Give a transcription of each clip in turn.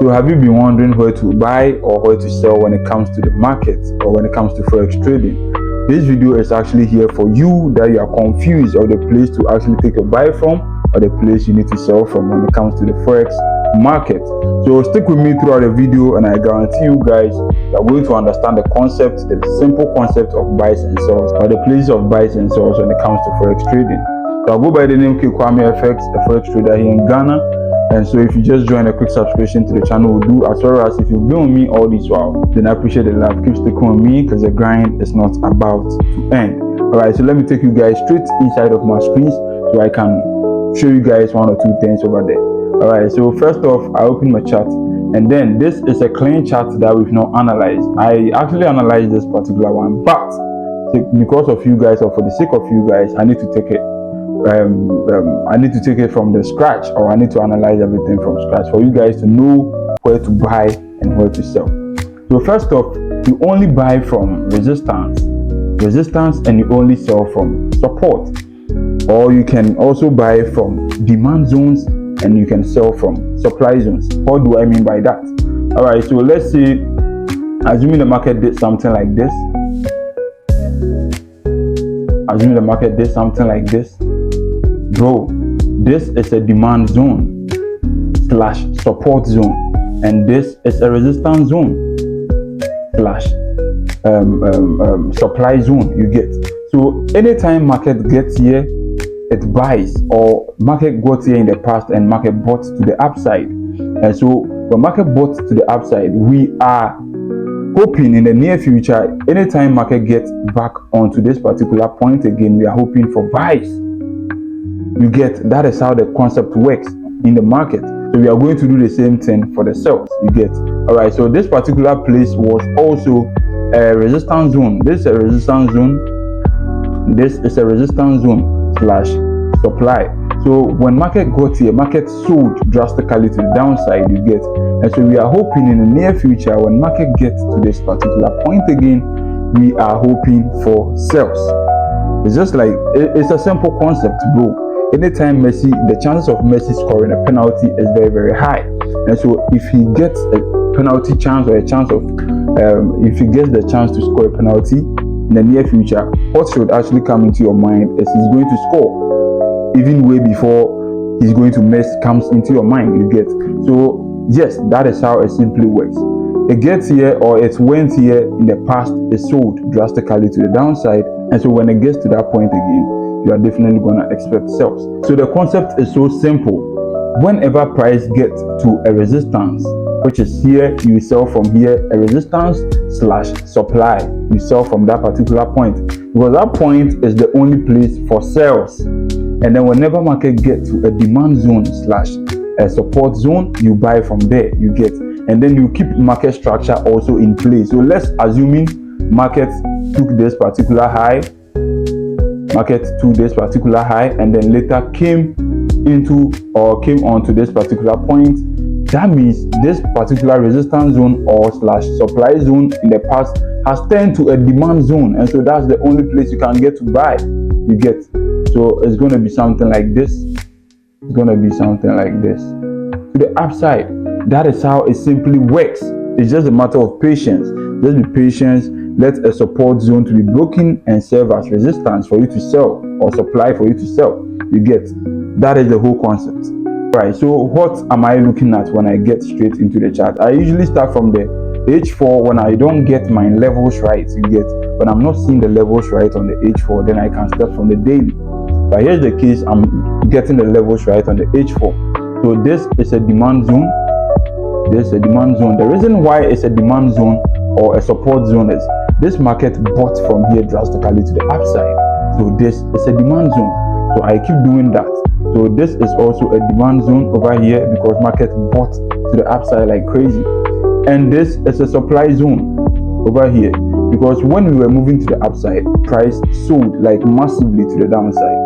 So have you been wondering where to buy or where to sell when it comes to the market or when it comes to forex trading? This video is actually here for you that you are confused of the place to actually take a buy from or the place you need to sell from when it comes to the forex market. So stick with me throughout the video and I guarantee you guys are going to understand the concept, the simple concept of buys and sells, or the place of buys and sells when it comes to forex trading. So I'll go by the name Kwame FX, a forex trader here in Ghana. And so if you just join, a quick subscription to the channel will do, as well as if you've been with me all this while, then I appreciate the love. Keep sticking with me because the grind is not about to end. Alright, so let me take you guys straight inside of my screens so I can show you guys one or two things over there. Alright, so first off, I open my chart, and then this is a clean chart that we've not analyzed. I actually analyzed this particular one, but because of you guys, or for the sake of you guys, I need to take it from the scratch, or I need to analyze everything from scratch for you guys to know where to buy and where to sell. So first off, you only buy from resistance, and you only sell from support. Or you can also buy from demand zones and you can sell from supply zones. What do I mean by that? Alright, so let's say, assuming the market did something like this. Bro, this is a demand zone / support zone, and this is a resistance zone / supply zone. You get, so anytime market gets here, it buys, or market got here in the past and market bought to the upside. And so when market bought to the upside, we are hoping in the near future, anytime market gets back onto this particular point again, we are hoping for buys. You get, that is how the concept works in the market. So we are going to do the same thing for the sells. You get, all right. So this particular place was also a resistance zone. This is a resistance zone. This is a resistance zone / supply. So when market got here, market sold drastically to the downside. You get, and so we are hoping in the near future, when market gets to this particular point again, we are hoping for sells. It's just like, it's a simple concept, bro. Anytime Messi, the chances of Messi scoring a penalty is very, very high. And so if he gets a penalty chance, or a chance of, if he gets the chance to score a penalty in the near future, what should actually come into your mind is he's going to score, even way before he's going to miss comes into your mind. You get, so yes, that is how it simply works. It gets here, or it went here in the past, it sold drastically to the downside, and so when it gets to that point again, you are definitely going to expect sells. So the concept is so simple. Whenever price gets to a resistance, which is here, you sell from here, a resistance / supply, you sell from that particular point, because that point is the only place for sales. And then whenever market gets to a demand zone / a support zone, you buy from there. You get, and then you keep market structure also in place. So let's assuming market took this particular high, and then later came onto this particular point. That means this particular resistance zone or / supply zone in the past has turned to a demand zone, and so that's the only place you can get to buy. You get, so it's going to be something like this. To the upside. That is how it simply works. It's just a matter of patience. Just be patient. Let a support zone to be broken and serve as resistance for you to sell, or supply for you to sell. You get, that is the whole concept. Right, so what am I looking at when I get straight into the chart? I usually start from the H4 when I don't get my levels right. You get, when I'm not seeing the levels right on the H4, then I can start from the daily. But here's the case, I'm getting the levels right on the H4. So this is a demand zone. The reason why it's a demand zone or a support zone is this market bought from here drastically to the upside. So this is a demand zone. So I keep doing that. So this is also a demand zone over here, because market bought to the upside like crazy. And this is a supply zone over here, because when we were moving to the upside, price sold like massively to the downside.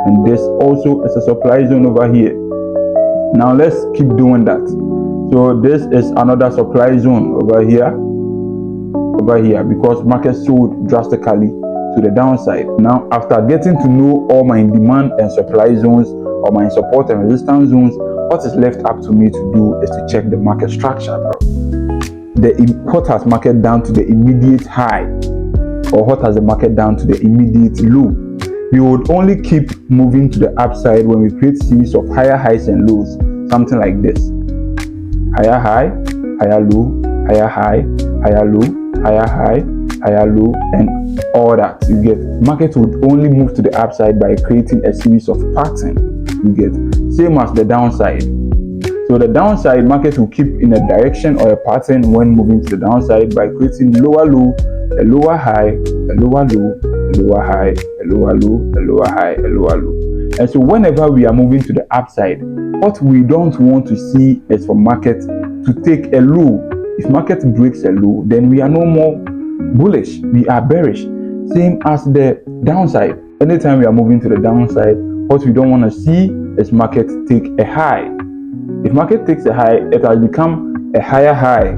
And this also is a supply zone over here. Now let's keep doing that. So this is another supply zone over here, because market sold drastically to the downside. Now, after getting to know all my demand and supply zones, or my support and resistance zones, what is left up to me to do is to check the market structure, bro. What has market down to the immediate high, or what has the market down to the immediate low? We would only keep moving to the upside when we create series of higher highs and lows, something like this: higher high, higher low, higher high, higher low, higher high, higher low, and all that. You get, market would only move to the upside by creating a series of patterns. You get, same as the downside. So the downside, market will keep in a direction or a pattern when moving to the downside by creating lower low, a lower high, a lower low, a lower high, a lower low, a lower high, a lower low. And so whenever we are moving to the upside, what we don't want to see is for market to take a low. If market breaks a low, then we are no more bullish, we are bearish. Same as the downside. Anytime we are moving to the downside, what we don't want to see is market take a high. If market takes a high, it has become a higher high.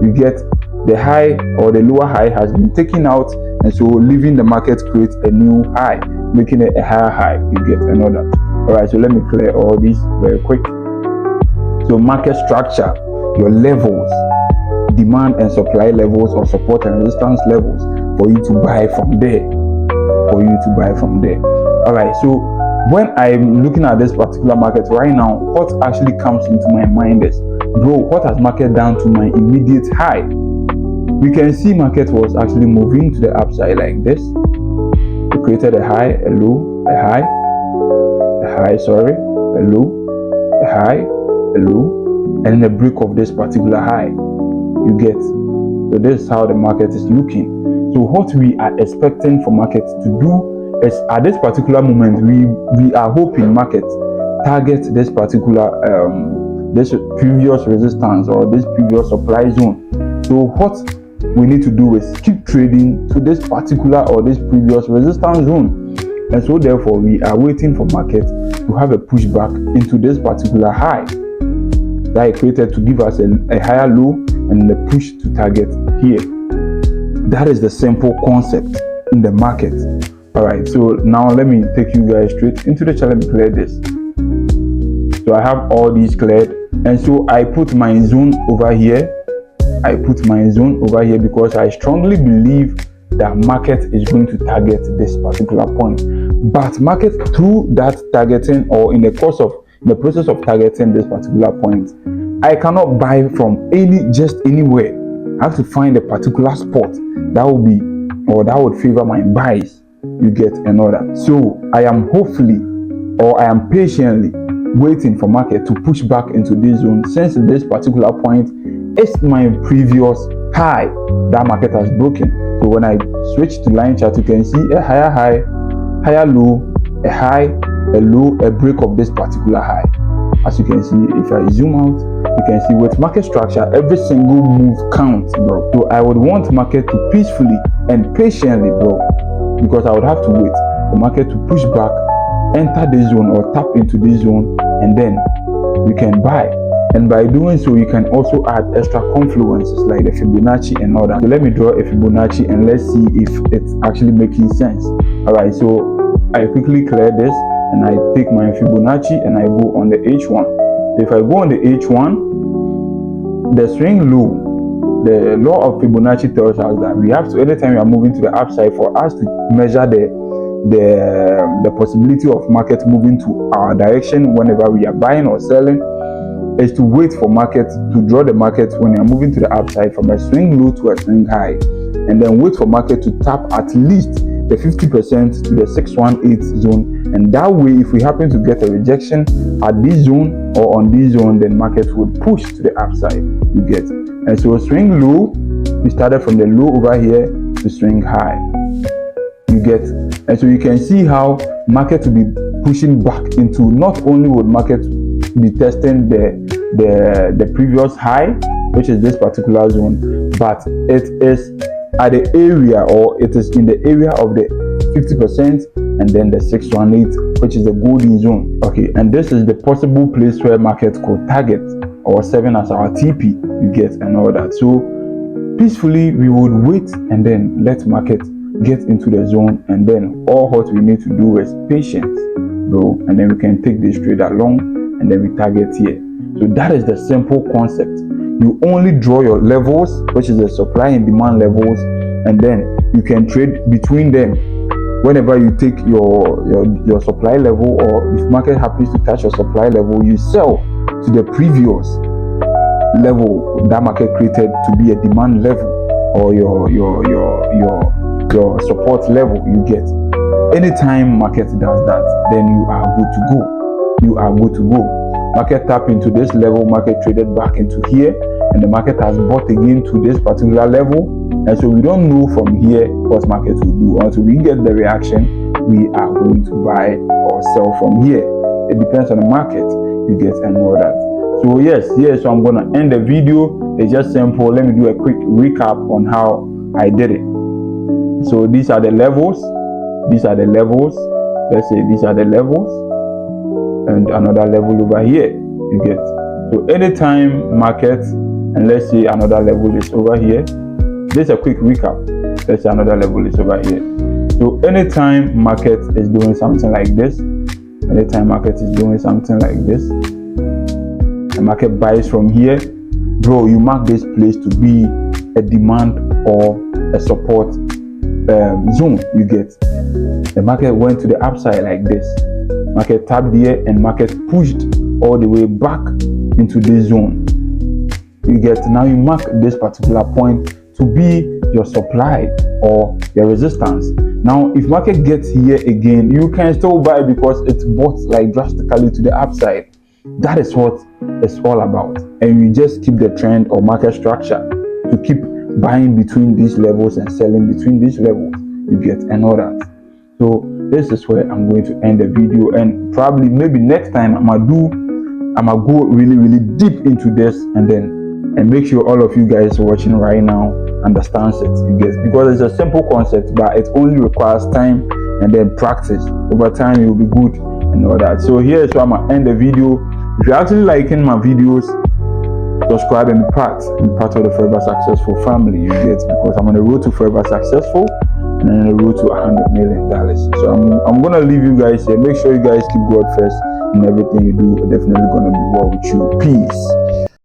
You get, the high or the lower high has been taken out, and so leaving the market create a new high, making it a higher high. You get, another. All right, so let me clear all these very quick. So market structure, your levels, demand and supply levels, or support and resistance levels, for you to buy from there. All right, so when I'm looking at this particular market right now, what actually comes into my mind is, bro, what has market done to my immediate high? We can see market was actually moving to the upside like this. We created a high, a low, a high, a low, a high, a low, and then a break of this particular high. You get, so this is how the market is looking. So what we are expecting for market to do is, at this particular moment, we are hoping market target this particular this previous resistance or this previous supply zone. So what we need to do is keep trading to this particular or this previous resistance zone, and so therefore we are waiting for market to have a pushback into this particular high that I created to give us a higher low and a push to target here. That is the simple concept in the market. All right, so now let me take you guys straight into the chart. Let me clear this. So I have all these cleared, and so I put my zone over here. Because I strongly believe that market is going to target this particular point. But market, through that targeting, or in the process of targeting this particular point, I cannot buy from just anywhere. I have to find a particular spot that would favor my buys. You get, another. So I am patiently waiting for market to push back into this zone, since this particular point is my previous high that market has broken. So when I switch to line chart, you can see a higher high, higher low, a high, a low, a break of this particular high. As you can see, if I zoom out, you can see with market structure, every single move counts, bro. So I would want market to peacefully and patiently, bro, because I would have to wait for market to push back, enter this zone or tap into this zone, and then we can buy. And by doing so, you can also add extra confluences like the Fibonacci and all that. So let me draw a Fibonacci and let's see if it's actually making sense. All right, so I quickly clear this and I take my Fibonacci and I go on the H1. If I go on the H1, the swing low, the law of Fibonacci tells us that we have to, anytime we are moving to the upside, for us to measure the possibility of market moving to our direction whenever we are buying or selling, is to wait for market to draw the market when you are moving to the upside from a swing low to a swing high, and then wait for market to tap at least the 50% to the 618 zone. And that way, if we happen to get a rejection at this zone or on this zone, then market would push to the upside. You get, and so swing low, we started from the low over here to swing high. You get, and so you can see how market will be pushing back into, not only would market be testing the previous high, which is this particular zone, but it is at the area, or it is in the area of the 50% and then the 618, which is the golden zone. Okay, and this is the possible place where market could target or serving as our TP, you get, and all that. So peacefully we would wait and then let market get into the zone, and then all what we need to do is patience, bro, and then we can take this trade along and then we target here. So that is the simple concept. You only draw your levels, which is the supply and demand levels, and then you can trade between them. Whenever you take your supply level, or if market happens to touch your supply level, you sell to the previous level that market created to be a demand level, or your support level. You get, anytime market does that, then you are good to go. You are good to go. Market tap into this level, market traded back into here, and the market has bought again to this particular level. And so we don't know from here what market will do. Until we get the reaction, we are going to buy or sell from here. It depends on the market, you get, and all that. So yes, so I'm gonna end the video. It's just simple. Let me do a quick recap on how I did it. So these are the levels. These are the levels. Let's say these are the levels, and another level over here. You get. So anytime market, and let's say another level is over here. This is a quick recap. Let's say another level is over here. So anytime market is doing something like this, anytime market is doing something like this, the market buys from here, bro, you mark this place to be a demand or a support zone. You get. The market went to the upside like this. Market tapped here and market pushed all the way back into this zone. You get. Now you mark this particular point to be your supply or your resistance. Now if market gets here again, you can still buy because it's bought like drastically to the upside. That is what it's all about. And you just keep the trend or market structure to keep buying between these levels and selling between these levels. You get, and all that. So this is where I'm going to end the video, and probably maybe next time I'm gonna go really deep into this, and make sure all of you guys watching right now understands it. You get, because it's a simple concept, but it only requires time and then practice. Over time you'll be good and all that. So here's where I'm gonna end the video. If you're actually liking my videos, subscribe and be part of the Forever Successful family. You get, because I'm on the road to Forever Successful and on the road to $100 million. So I'm gonna leave you guys here. Make sure you guys keep God first in everything you do. Definitely gonna be well with you. Peace.